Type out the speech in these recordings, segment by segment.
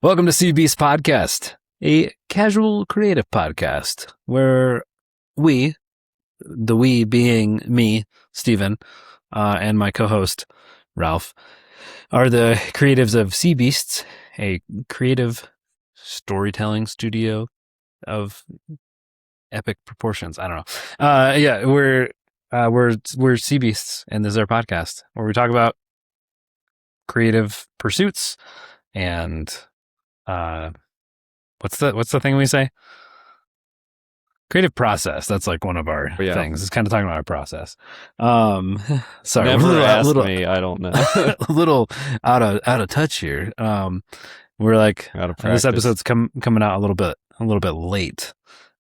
Welcome to Sea Beast Podcast, a casual creative podcast where we, the we being me, Stephen, and my co-host, Ralph, are the creatives of Sea Beasts, a creative storytelling studio of epic proportions. I don't know. We're Sea Beasts, and this is our podcast where we talk about creative pursuits and what's the thing we say? Creative process. That's like one of our things. It's kind of talking about our process. Sorry, never ask me. I don't know. A little out of touch here. We're like this episode's coming out a little bit late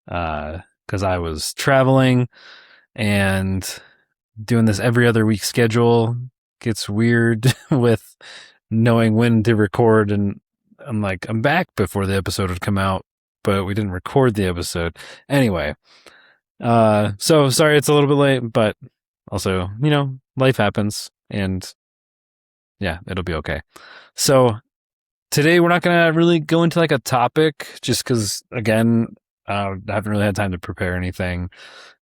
because I was traveling and doing this every other week schedule gets weird with knowing when to record, and I'm back before the episode would come out, but we didn't record the episode. Anyway, so sorry it's a little bit late, but also, life happens, and yeah, it'll be okay. So today we're not going to really go into like a topic just because, again, I haven't really had time to prepare anything.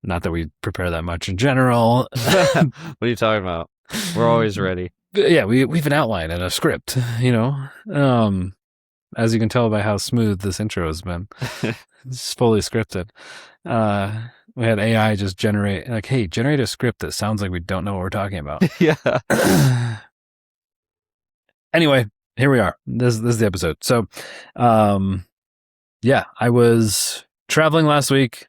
Not that we prepare that much in general. What are you talking about? We're always ready. Yeah, we've an outline and a script, as you can tell by how smooth this intro has been. It's fully scripted. We had AI just generate a script that sounds like we don't know what we're talking about. Yeah. Anyway, here we are. This is the episode. So, I was traveling last week.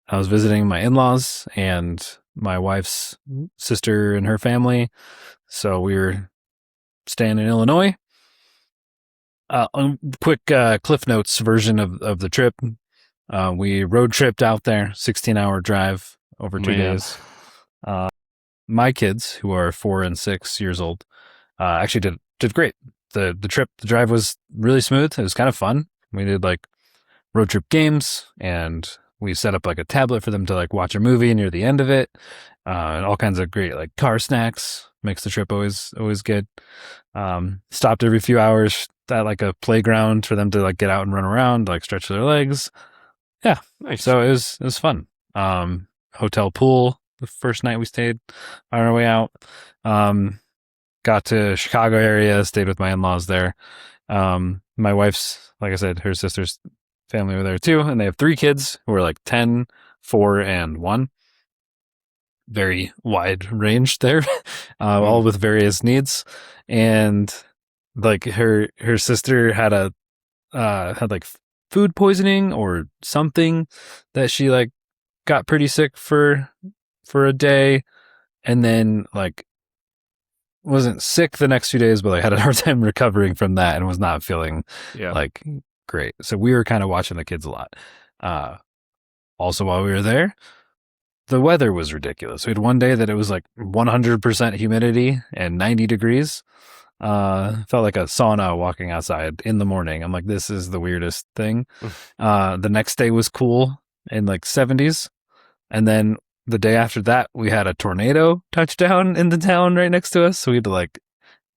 I was visiting my in-laws and my wife's sister and her family. So we were staying in Illinois. Quick Cliff Notes version of the trip. We road tripped out there, 16-hour drive over 2 days. My kids, who are 4 and 6 years old, actually did great. The drive was really smooth. It was kind of fun. We did like road trip games, and we set up like a tablet for them to like watch a movie near the end of it, and all kinds of great like car snacks. Makes the trip always good. Stopped every few hours at like a playground for them to like get out and run around, like stretch their legs. Yeah, nice. So it was fun. Hotel pool the first night we stayed on our way out. Got to Chicago area, stayed with my in-laws there. My wife's, like I said, her sister's family were there too, and they have 3 kids who are like 10, 4, and 1. Very wide range there, all with various needs. And like her sister had had like food poisoning or something that she like got pretty sick for a day, and then like wasn't sick the next few days, but like had a hard time recovering from that and was not feeling like great. So we were kind of watching the kids a lot. Also, while we were there, the weather was ridiculous. We had one day that it was like 100% humidity and 90 degrees. Felt like a sauna walking outside in the morning. I'm like, this is the weirdest thing. The next day was cool in like 70s. And then the day after that, we had a tornado touchdown in the town right next to us. So we had to like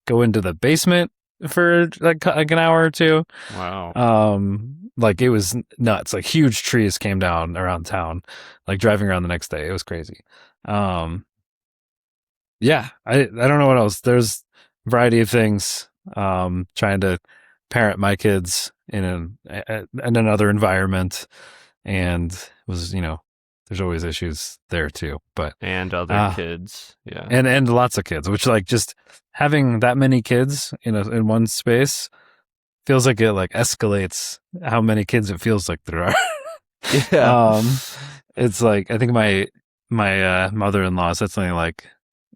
go into the basement for like an hour or two. Wow. Like it was nuts. Like huge trees came down around town, like driving around the next day. It was crazy. I don't know what else. There's a variety of things. Trying to parent my kids in another environment, and was, there's always issues there too, and other kids. Yeah. And lots of kids, which like just having that many kids in one space feels like it like escalates how many kids it feels like there are. Yeah. It's like, I think my mother-in-law said something like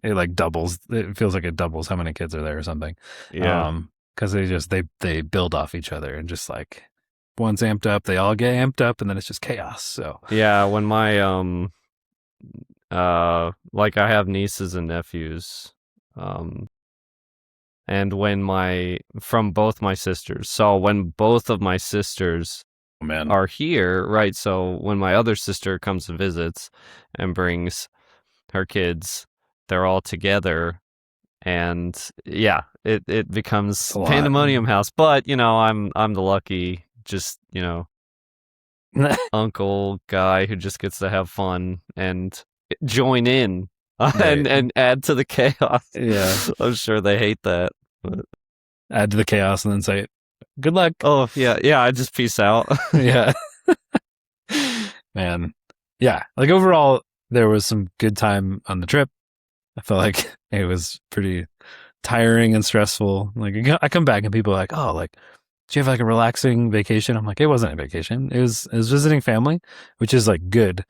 it like doubles. It feels like it doubles how many kids are there or something. Yeah. Because they build off each other, and just like one's amped up, they all get amped up, and then it's just chaos. So yeah, when my like I have nieces and nephews, and when from both my sisters. So when both of my sisters are here, right? So when my other sister comes and visits and brings her kids, they're all together. And yeah, it becomes a lot. pandemonium house. But I'm the lucky, just uncle guy who just gets to have fun and join in and add to the chaos. Yeah. I'm sure they hate that. But... Add to the chaos and then say, good luck. Oh, yeah, I just peace out. Yeah. Man. Yeah. Like overall, there was some good time on the trip. I felt like it was pretty tiring and stressful. Like I come back and people are like, oh, like, do you have like a relaxing vacation? I'm like, it wasn't a vacation. It was visiting family, which is like good,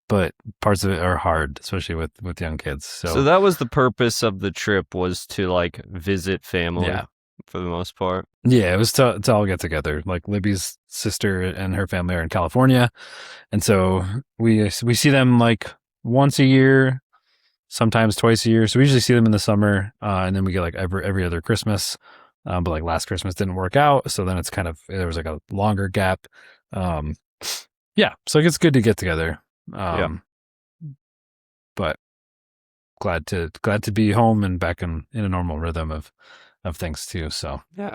but parts of it are hard, especially with young kids. So that was the purpose of the trip, was to like visit family. Yeah. For the most part. Yeah, it was to all get together. Like Libby's sister and her family are in California, and so we see them like once a year, sometimes twice a year. So we usually see them in the summer, and then we get like every other Christmas. But like last Christmas didn't work out, so then it's kind of, there was like a longer gap. Yeah, so it's good to get together. But glad to be home and back in a normal rhythm of things too. So yeah.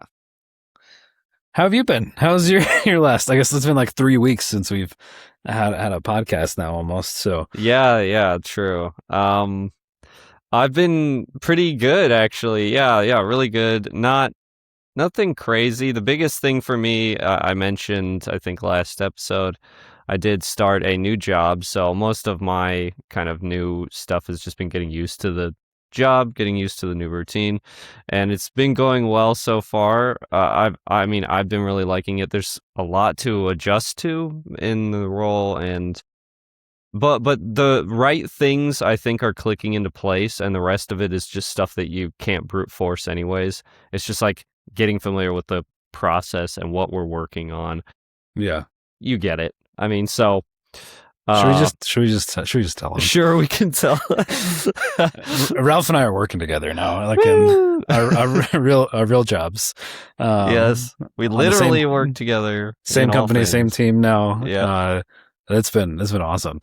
How have you been? How's your last? I guess it's been like 3 weeks since we've had a podcast now, almost. So yeah, true. I've been pretty good, actually. Yeah, really good. Nothing crazy. The biggest thing for me, I mentioned, I think last episode, I did start a new job. So most of my kind of new stuff has just been getting used to the job, getting used to the new routine, and it's been going well so far. I've been really liking it. There's a lot to adjust to in the role, but the right things I think are clicking into place, and the rest of it is just stuff that you can't brute force anyways. It's just like getting familiar with the process and what we're working on. Yeah, you get it. I mean, so should we just tell him? Sure, we can tell. Ralph and I are working together now, like in our real jobs. Yes, we literally work together. Same company, same team now. Yeah, it's been awesome.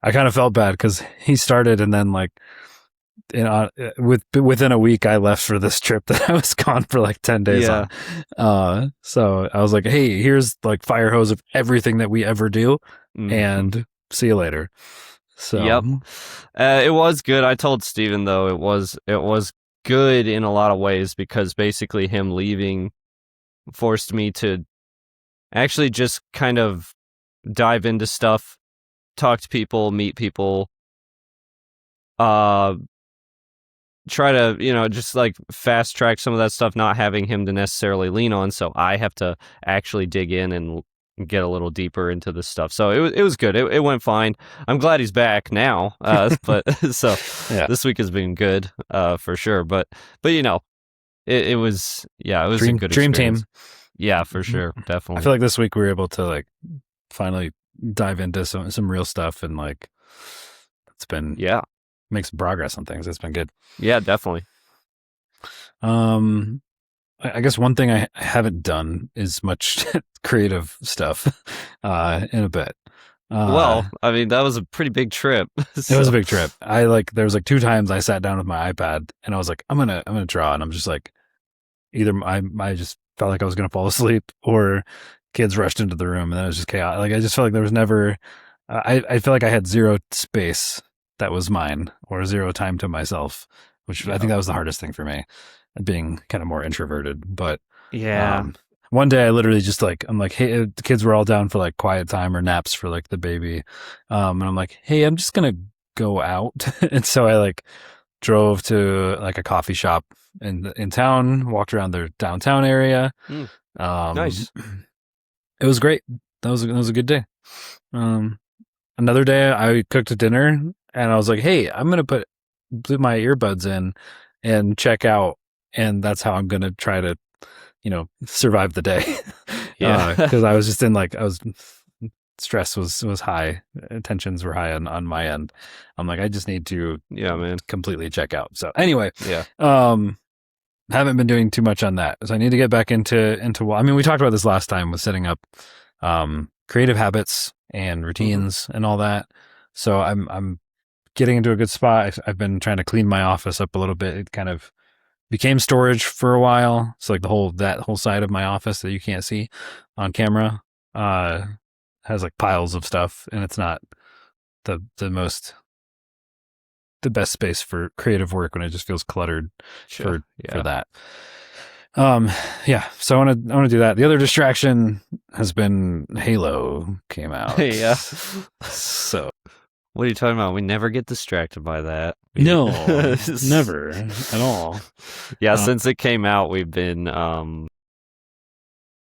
I kind of felt bad because he started and then like within a week I left for this trip that I was gone for like 10 days on. So I was like, hey, here's like fire hose of everything that we ever do, and see you later. So yep, it was good. I told Steven though it was good in a lot of ways, because basically him leaving forced me to actually just kind of dive into stuff, talk to people, meet people, try to, just like fast track some of that stuff, not having him to necessarily lean on. So I have to actually dig in and get a little deeper into this stuff. So it was good. It went fine. I'm glad he's back now. But so yeah. This week has been good, for sure. But it was a good dream experience. Team. Yeah, for sure. Definitely. I feel like this week we were able to like finally dive into some real stuff, and like it's been make some progress on things. It's been good. Yeah, definitely. I guess one thing I haven't done is much creative stuff in a bit. Well, I mean, that was a pretty big trip. So. It was a big trip. There was like 2 times I sat down with my iPad and I was like, I'm gonna draw, and I'm just like, either I just felt like I was gonna fall asleep, or kids rushed into the room and then it was just chaos. Like I just felt like there was never. I feel like I had zero space that was mine, or zero time to myself, which I think that was the hardest thing for me, being kind of more introverted. But one day I literally just like, I'm like, hey, the kids were all down for like quiet time or naps for like the baby, and I'm like, hey, I'm just gonna go out. And so I like drove to like a coffee shop in town, walked around their downtown area. Nice. It was great. That was a good day. Another day I cooked dinner and I was like, hey, I'm going to put my earbuds in and check out. And that's how I'm going to try to, survive the day. Yeah. Cause I was just stress was high. Tensions were high on my end. I'm like, I just need to completely check out. So anyway, haven't been doing too much on that. So I need to get back into, I mean, we talked about this last time with setting up, creative habits and routines and all that. So I'm getting into a good spot. I've been trying to clean my office up a little bit. It kind of became storage for a while. So like that whole side of my office that you can't see on camera has like piles of stuff, and it's not the best space for creative work when it just feels cluttered Sure. for that. Yeah, so I want to do that. The other distraction has been Halo came out. Yeah. So What are you talking about? We never get distracted by that. no, never at all. Yeah, since it came out, we've been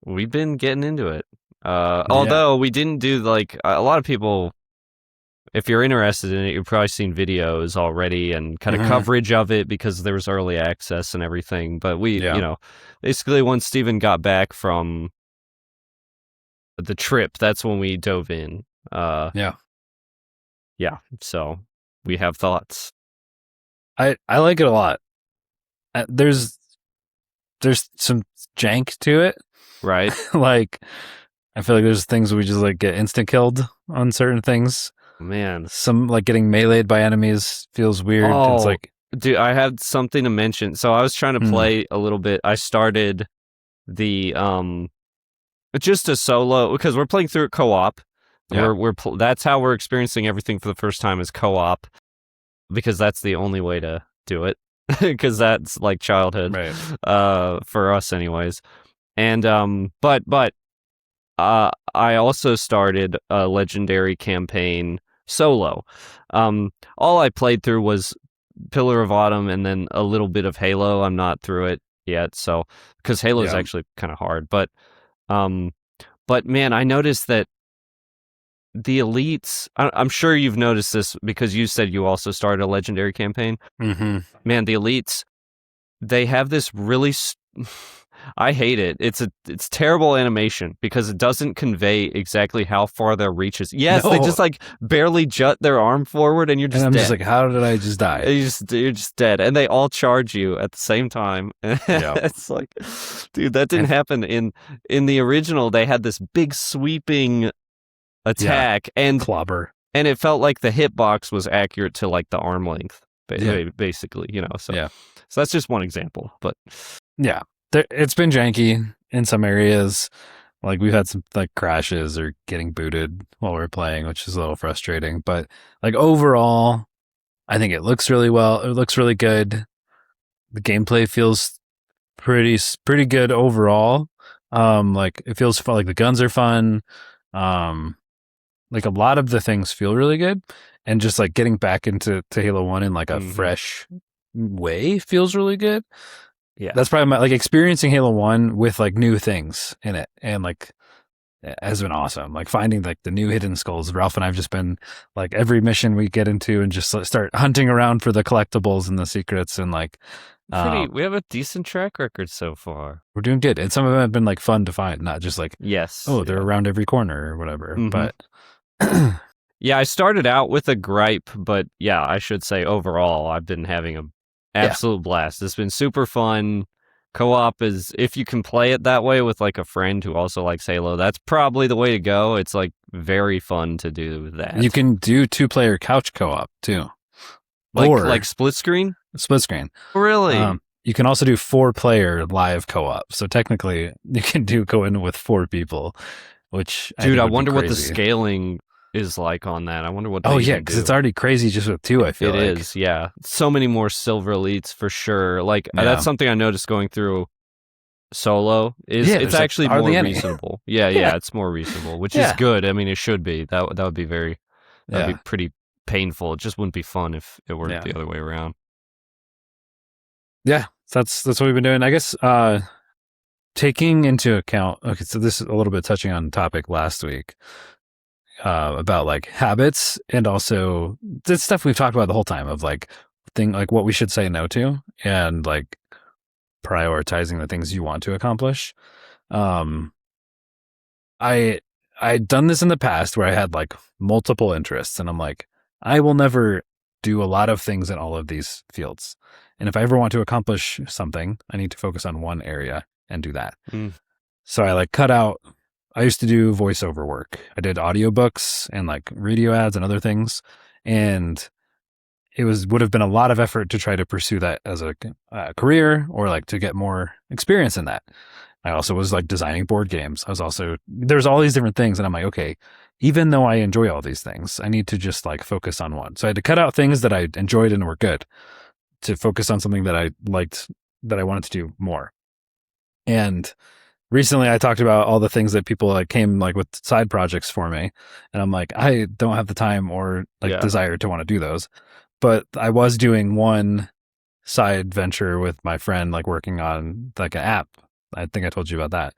getting into it. Although we didn't do like a lot of people. If you're interested in it, you've probably seen videos already and kind of coverage of it because there was early access and everything. But we, basically once Steven got back from the trip, that's when we dove in. Yeah. So we have thoughts. I like it a lot. There's some jank to it, right? Like I feel like there's things we just like get instant killed on certain things. Man, some like getting meleeed by enemies feels weird. It's like, dude, I had something to mention. So I was trying to play a little bit. I started the just a solo because we're playing through it co-op. Yeah. That's how we're experiencing everything for the first time is co-op because that's the only way to do it because that's like childhood, right? For us, anyways. And but I also started a legendary campaign solo. All I played through was Pillar of Autumn and then a little bit of Halo. I'm not through it yet, so because Halo is actually kind of hard. But man, I noticed that the elites. I'm sure you've noticed this because you said you also started a legendary campaign. Mm-hmm. Man, the elites, they have this really. I hate it. It's terrible animation because it doesn't convey exactly how far their reach is. Yes, they just like barely jut their arm forward, and you're just. And I'm dead. Just like, how did I just die? You're just dead, and they all charge you at the same time. It's like, dude, that didn't happen in the original. They had this big sweeping attack and clobber, and it felt like the hitbox was accurate to like the arm length, basically. So that's just one example, but yeah. It's been janky in some areas. Like we've had some like crashes or getting booted while we're playing, which is a little frustrating. But like overall, I think it looks really well. It looks really good. The gameplay feels pretty good overall. Like it feels fun. Like the guns are fun. Like a lot of the things feel really good, and just like getting back into Halo 1 in like a fresh way feels really good. Yeah, that's probably my like experiencing Halo 1 with like new things in it, and like has been awesome. Like finding like the new hidden skulls. Ralph and I've just been like every mission we get into and just start hunting around for the collectibles and the secrets and like. We have a decent track record so far. We're doing good, and some of them have been like fun to find, not just like they're around every corner or whatever. But yeah, I started out with a gripe, but yeah, I should say overall I've been having a absolute blast. It's been super fun. Co-op is, if you can play it that way with like a friend who also likes Halo, that's probably the way to go. It's like very fun to do that. You can do 2-player couch co-op too. Like split screen? Split screen. Really? You can also do 4-player live co-op. So technically you can go in with 4 people, which I wonder what the scaling is like on that. I wonder what because it's already crazy just with 2, I feel like. It is, yeah. So many more silver elites for sure. Like that's something I noticed going through solo it's actually more reasonable. Yeah, it's more reasonable, which is good. I mean, it should be. That would be that'd be pretty painful. It just wouldn't be fun if it were the other way around. Yeah, that's what we've been doing. I guess taking into account, okay, so this is a little bit touching on topic last week. About like habits and also the stuff we've talked about the whole time of like what we should say no to and like prioritizing the things you want to accomplish. I'd done this in the past where I had like multiple interests and I'm like, I will never do a lot of things in all of these fields. And if I ever want to accomplish something, I need to focus on one area and do that. So I like cut out. I used to do voiceover work. I did audiobooks and like radio ads and other things. And it would have been a lot of effort to try to pursue that as a career or like to get more experience in that. I also was like designing board games. I was also, there's all these different things. And I'm like, okay, even though I enjoy all these things, I need to just like focus on one. So I had to cut out things that I enjoyed and were good to focus on something that I liked, that I wanted to do more. And recently I talked about all the things that people like came like with side projects for me. And I'm like, I don't have the time or like desire to want to do those. But I was doing one side venture with my friend, like working on like an app. I think I told you about that.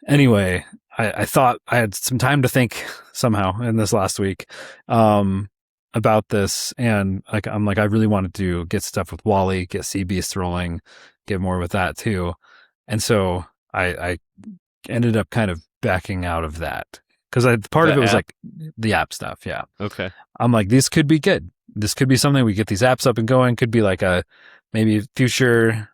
Anyway, I thought I had some time to think somehow in this last week about this. And like, I'm like, I really wanted to get stuff with Wally, get Sea Beast rolling, get more with that too. And so I ended up kind of backing out of that because part of it was like the app stuff. Yeah. Okay. I'm like, these could be good. This could be something we get these apps up and going. Could be like a maybe future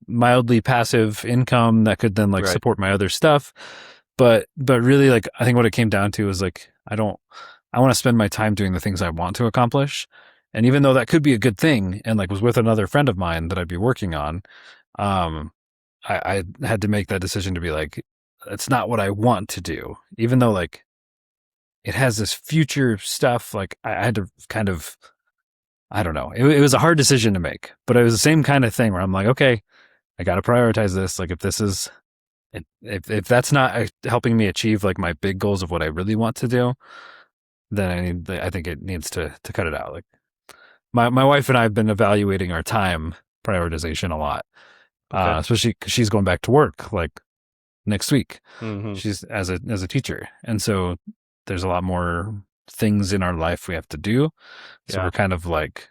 mildly passive income that could then like support my other stuff. But really, like, I think what it came down to is like, I want to spend my time doing the things I want to accomplish. And even though that could be a good thing and like was with another friend of mine that I'd be working on, I had to make that decision to be like, it's not what I want to do, even though like it has this future stuff. Like I had to kind of, I don't know. It was a hard decision to make, but it was the same kind of thing where I'm like, okay, I got to prioritize this. Like if this is, if that's not helping me achieve like my big goals of what I really want to do, then I think it needs to cut it out. Like my wife and I have been evaluating our time prioritization a lot. Especially because she's going back to work like next week. Mm-hmm. She's as a teacher, and so there's a lot more things in our life we have to do. So we're kind of like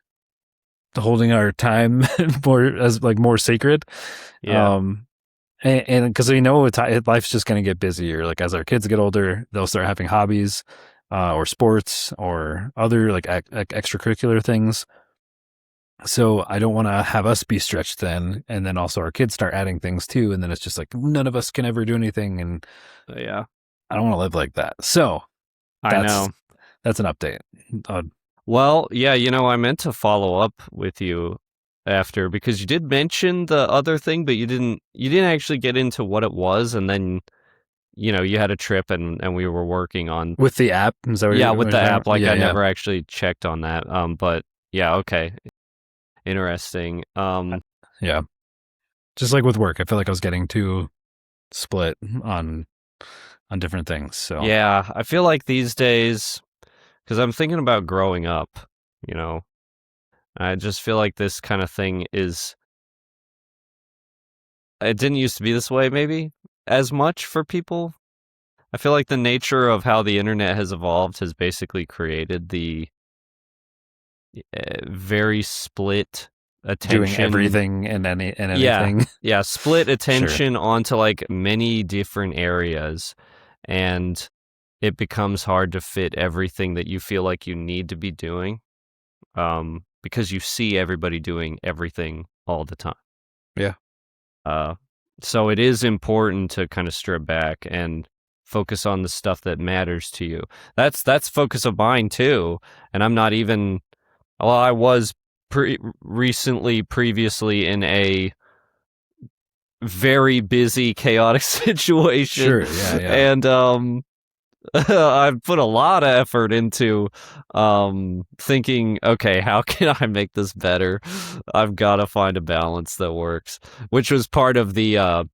holding our time more sacred. Yeah. And because we know life's just going to get busier. Like as our kids get older, they'll start having hobbies, or sports, or other like extracurricular things. So I don't want to have us be stretched then, and then also our kids start adding things too, and then it's just like none of us can ever do anything, and yeah, I don't want to live like that. So I know that's an update. Well, yeah, I meant to follow up with you after because you did mention the other thing, but you didn't actually get into what it was, and then you had a trip and we were working on with the app. Is that what with the app. Like I never actually checked on that. But yeah, okay. Interesting. Yeah. Just like with work, I feel like I was getting too split on different things. So yeah, I feel like these days, because I'm thinking about growing up, I just feel like this kind of thing it didn't used to be this way maybe as much for people. I feel like the nature of how the internet has evolved has basically created the very split attention, doing everything and anything. Yeah, split attention onto like many different areas, and it becomes hard to fit everything that you feel like you need to be doing, because you see everybody doing everything all the time. Yeah. So it is important to kind of strip back and focus on the stuff that matters to you. That's focus of mine too, and I'm not even. Well, I was previously in a very busy, chaotic situation. Sure, yeah. And I've put a lot of effort into thinking, okay, how can I make this better? I've got to find a balance that works, which was part of the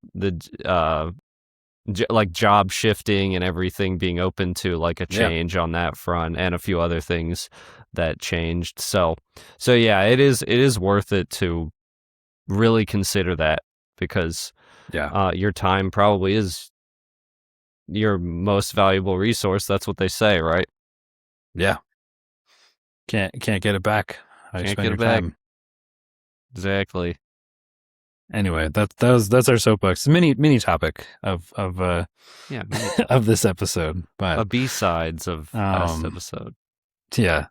like job shifting and everything being open to like a change on that front and a few other things that changed. So yeah, it is worth it to really consider that because your time probably is your most valuable resource. That's what they say, right? Yeah. Can't get it back. Can't get it back. Time. Exactly. Anyway, that's our soapbox. Mini topic of of this episode, but a B-sides of last episode. Yeah.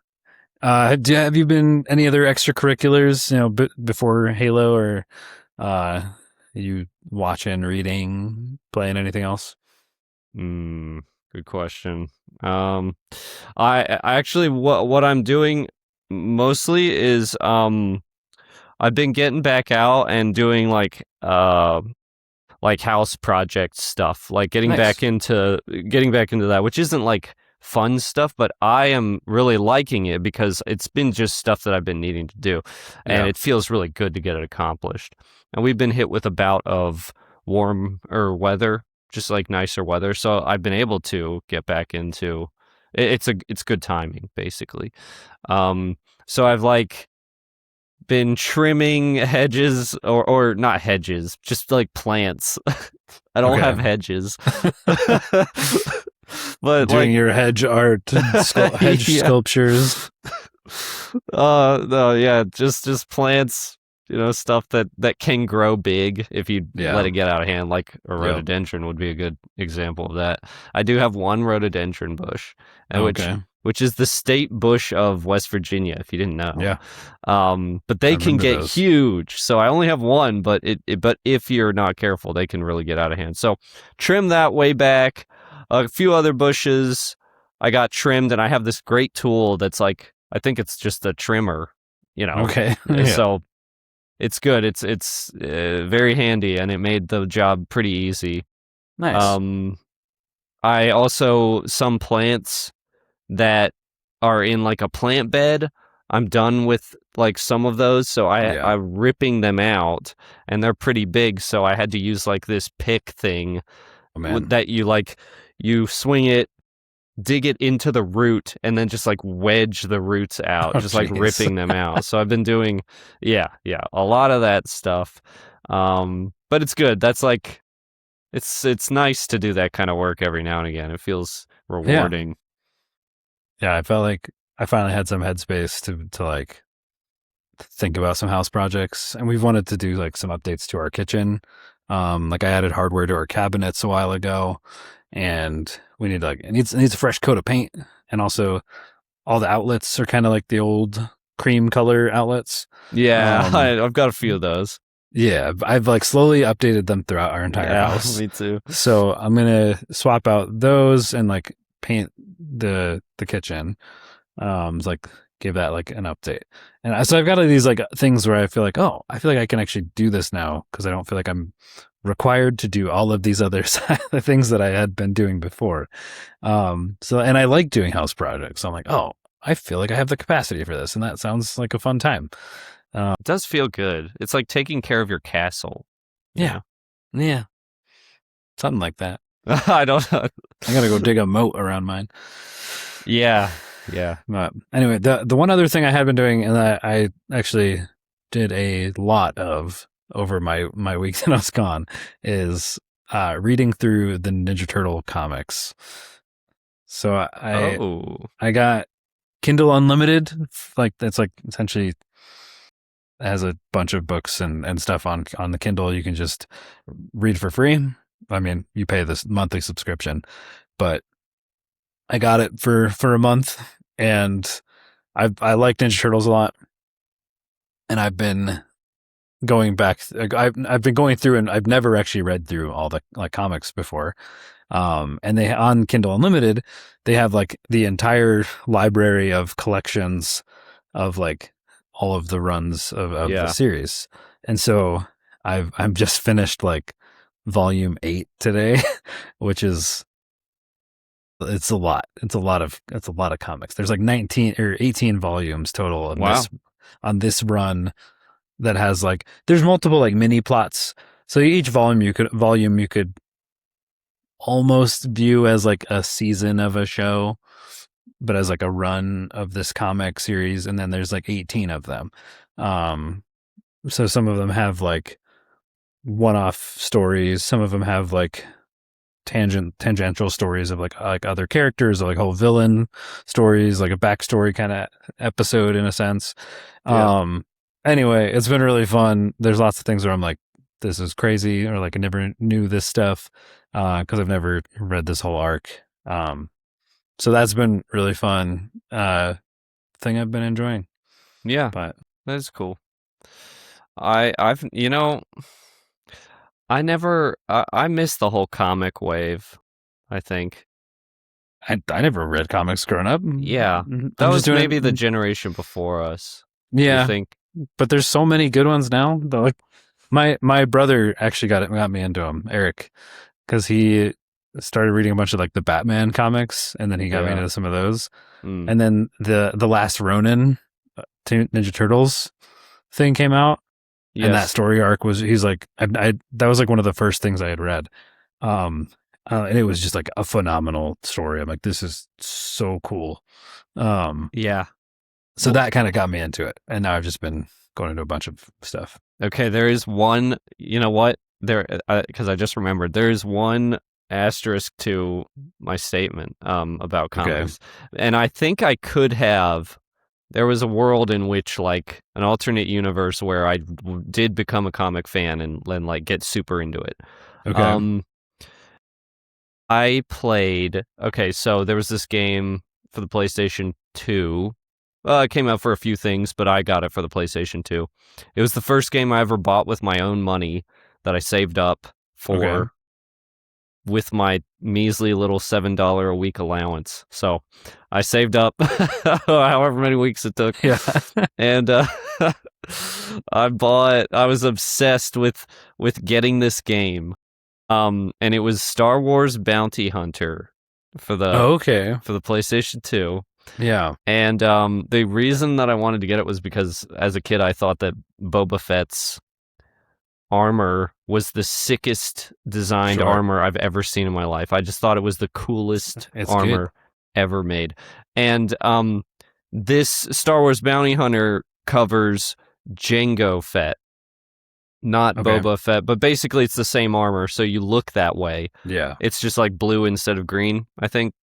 Have you been any other extracurriculars, before Halo, or you watching, reading, playing anything else? Good question. I actually what I'm doing mostly is I've been getting back out and doing like house project stuff, like Nice. getting back into that, which isn't like fun stuff, but I am really liking it because it's been just stuff that I've been needing to do, and Yeah. it feels really good to get it accomplished. And we've been hit with a bout of warmer weather, just like nicer weather, so I've been able to get back into it's good timing basically. Um, so I've like been trimming hedges or not hedges, just like plants. I don't Okay. have hedges. But Doing like your hedge art, hedge yeah. sculptures. No, yeah, just plants, stuff that can grow big if you let Yeah. it get out of hand, like a Yep. rhododendron would be a good example of that. I do have one rhododendron bush, and Okay. which is the state bush of West Virginia, if you didn't know. Yeah. But I they can remember get those. huge. So I only have one, but but if you're not careful, they can really get out of hand. So trim that way back. A few other bushes I got trimmed, and I have this great tool that's like, I think it's just a trimmer, you know. Okay. Yeah. So it's good. It's very handy, and it made the job pretty easy. Nice. Um, I also some plants that are in like a plant bed. I'm done with like some of those, so Yeah. I'm ripping them out, and they're pretty big. So I had to use like this pick thing Oh man. that you swing it, dig it into the root, and then just like wedge the roots out, Oh just like jeez. ripping them out. So I've been doing, yeah, a lot of that stuff. But it's good. That's like it's nice to do that kind of work every now and again. It feels Yeah. rewarding. Yeah. I felt like I finally had some headspace to like think about some house projects, and we've wanted to do like some updates to our kitchen. Like I added hardware to our cabinets a while ago, and we need like it needs a fresh coat of paint, and also all the outlets are kind of like the old cream color outlets. Yeah, Um, I've got a few of those. yeah, I've like slowly updated them throughout our entire Yeah, house. me too. So I'm gonna swap out those and like paint the kitchen. Like give that like an update. And so I've got these like things where I feel like, oh, I feel like I can actually do this now because I don't feel like I'm required to do all of these other things that I had been doing before. So and I like doing house projects. So I'm like, oh, I feel like I have the capacity for this, and that sounds like a fun time. It does feel good. It's like taking care of your castle, you Yeah, know? yeah, something like that. I don't know. I gotta go dig a moat around mine. Yeah, yeah. But anyway, the one other thing I had been doing, and I actually did a lot of over my week that I was gone, is reading through the Ninja Turtle comics. So Oh, I got Kindle Unlimited, like that's like essentially has a bunch of books and stuff on the Kindle. You can just read for free. I mean, you pay this monthly subscription, but I got it for a month, and I like Ninja Turtles a lot, and I've been going back. I've been going through, and I've never actually read through all the like comics before. And they on Kindle Unlimited, they have like the entire library of collections of like all of the runs of the yeah. series. And so I'm just finished like volume 8 today, which is it's a lot of comics. There's like 19 or 18 volumes total Wow. on this run that has like there's multiple like mini plots. So each volume you could almost view as like a season of a show, but as like a run of this comic series, and then there's like 18 of them. Um so some of them have like one-off stories, some of them have like tangential stories of like other characters, or like whole villain stories, like a backstory kind of episode in a sense. Yeah. Um anyway, it's been really fun. There's lots of things where I'm like, this is crazy, or like I never knew this stuff because I've never read this whole arc. So that's been really fun thing I've been enjoying. Yeah. But That's cool. I've I never I missed the whole comic wave, I think. I never read comics growing up. Yeah, I'm that just was doing maybe the it. generation before us. I Yeah, think. but there's so many good ones now. Like my brother actually got me into him, Eric, because he started reading a bunch of like the Batman comics, and then he got me Yeah. into some of those. Mm. And then the last Ronin Ninja Turtles thing came out, and that Yes. story arc was he's like I that was like one of the first things I had read. Um, and it was just like a phenomenal story. I'm like, this is so cool. Yeah. So that kind of got me into it, and now I've just been going into a bunch of stuff. Okay, there is one. You know what? There, because I just remembered, there is one asterisk to my statement about Okay, comics, and I think I could have. There was a world in which, like, an alternate universe where I did become a comic fan and like get super into it. okay, Um, I played. Okay, so there was this game for the PlayStation 2. It came out for a few things, but I got it for the PlayStation 2. It was the first game I ever bought with my own money that I saved up okay. for with my measly little $7 a week allowance. So I saved up however many weeks it took. Yeah. And I was obsessed with getting this game. And it was Star Wars Bounty Hunter for the Okay. for the PlayStation 2. Yeah. And the reason that I wanted to get it was because as a kid I thought that Boba Fett's armor was the sickest designed Sure. armor I've ever seen in my life. I just thought it was the coolest It's armor ever made. And this Star Wars Bounty Hunter covers Jango Fett, not Okay. Boba Fett, but basically it's the same armor, so you look that way. Yeah. It's just like blue instead of green, I think.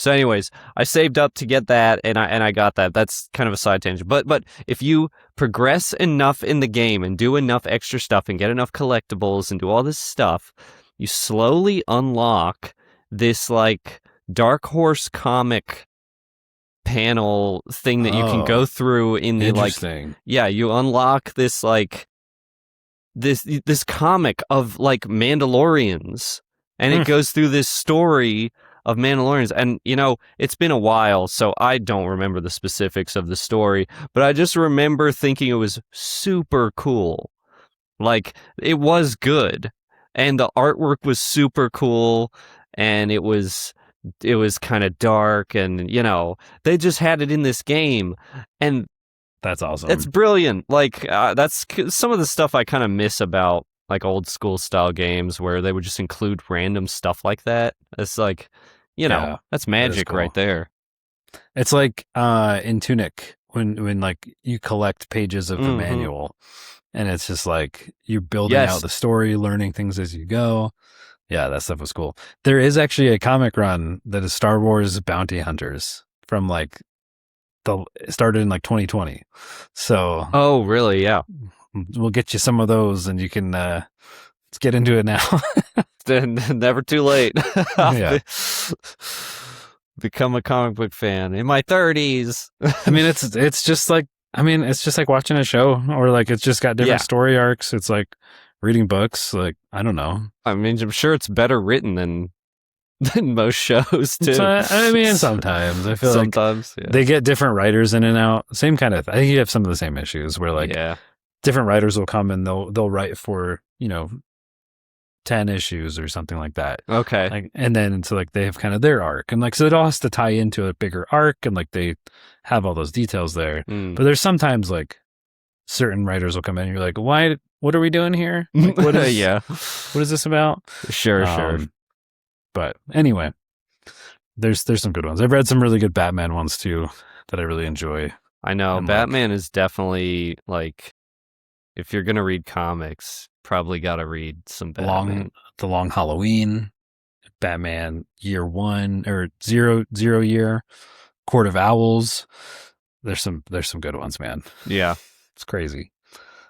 So anyways, I saved up to get that and I got that. That's kind of a side tangent. But if you progress enough in the game and do enough extra stuff and get enough collectibles and do all this stuff, you slowly unlock this like Dark Horse comic panel thing that you can go through in the like Interesting. yeah, you unlock this like this comic of like Mandalorians and it goes through this story of Mandalorians. And, you know, it's been a while, so I don't remember the specifics of the story, but I just remember thinking it was super cool. Like, it was good. And the artwork was super cool. And it was kind of dark. And, you know, they just had it in this game. And That's awesome. it's brilliant. Like, that's some of the stuff I kind of miss about like old school style games where they would just include random stuff like that. It's like, you know, Yeah, that's magic cool. right there. It's like in Tunic when like you collect pages of the manual, and it's just like you're building out the story, learning things as you go. Yeah, that stuff was cool. There is actually a comic run that is Star Wars Bounty Hunters from like it started in like 2020. So Oh, really? Yeah. we'll get you some of those, and you can let's get into it now. Never too late. Yeah. Become a comic book fan in my 30s. I mean, it's just like watching a show, or like it's just got different story arcs. It's like reading books. Like, I don't know. I mean, I'm sure it's better written than most shows too. I mean, sometimes I feel sometimes like they get different writers in and out. Same kind of. I think you have some of the same issues where like different writers will come and they'll write for 10 issues or something like that. Okay. Like, and then so like they have kind of their arc, and like so it all has to tie into a bigger arc, and like they have all those details there. But there's sometimes like certain writers will come in and you're like, why? What are we doing here? Like, what is what is this about? Sure. But anyway, there's some good ones. I've read some really good Batman ones too that I really enjoy. I know Batman is definitely like, if you're gonna read comics, probably got to read some Batman. The Long Halloween, Batman Year One or Zero Year, Court of Owls. There's some good ones, man. Yeah, it's crazy.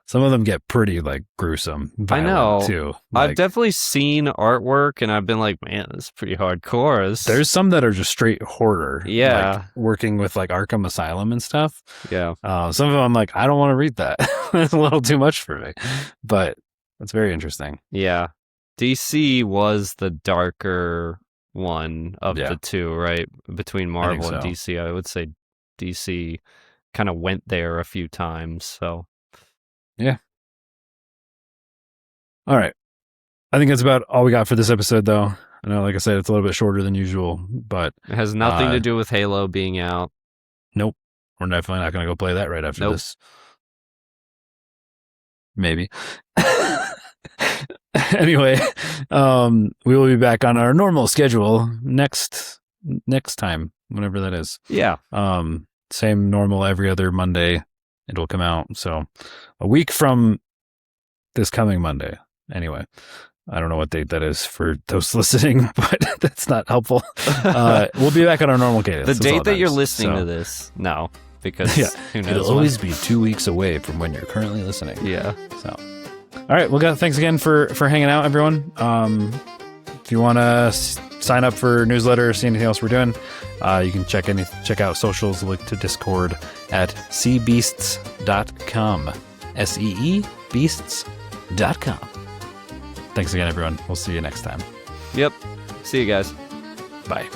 Some of them get pretty like gruesome. I know too. Like, I've definitely seen artwork, and I've been like, man, this is pretty hardcore. There's some that are just straight horror. Yeah, like working with like Arkham Asylum and stuff. Yeah, some of them I'm like, I don't want to read that. It's a little too much for me, but it's very interesting. Yeah, DC was the darker one of Yeah. the two, right? Between Marvel and so. DC, I would say DC kind of went there a few times. So All right. I think that's about all we got for this episode, though. I know, like I said, it's a little bit shorter than usual, but it has nothing to do with Halo being out. nope. We're definitely not going to go play that right after Nope. this. Maybe. Anyway, we will be back on our normal schedule next time, whenever that is. Yeah. Same normal every other Monday it'll come out. So a week from this coming Monday. Anyway, I don't know what date that is for those listening, but that's not helpful. We'll be back on our normal cadence. The That's all date that you're matters. listening So, to this, no, because Yeah, who knows? it'll when. always be 2 weeks away from when you're currently listening. Yeah. So, all right. Well, thanks again for hanging out, everyone. If you want to sign up for newsletter or see anything else we're doing, you can check out socials, link to Discord at seabeasts.com. SEE beasts.com. Thanks again, everyone. We'll see you next time. Yep. See you guys. Bye.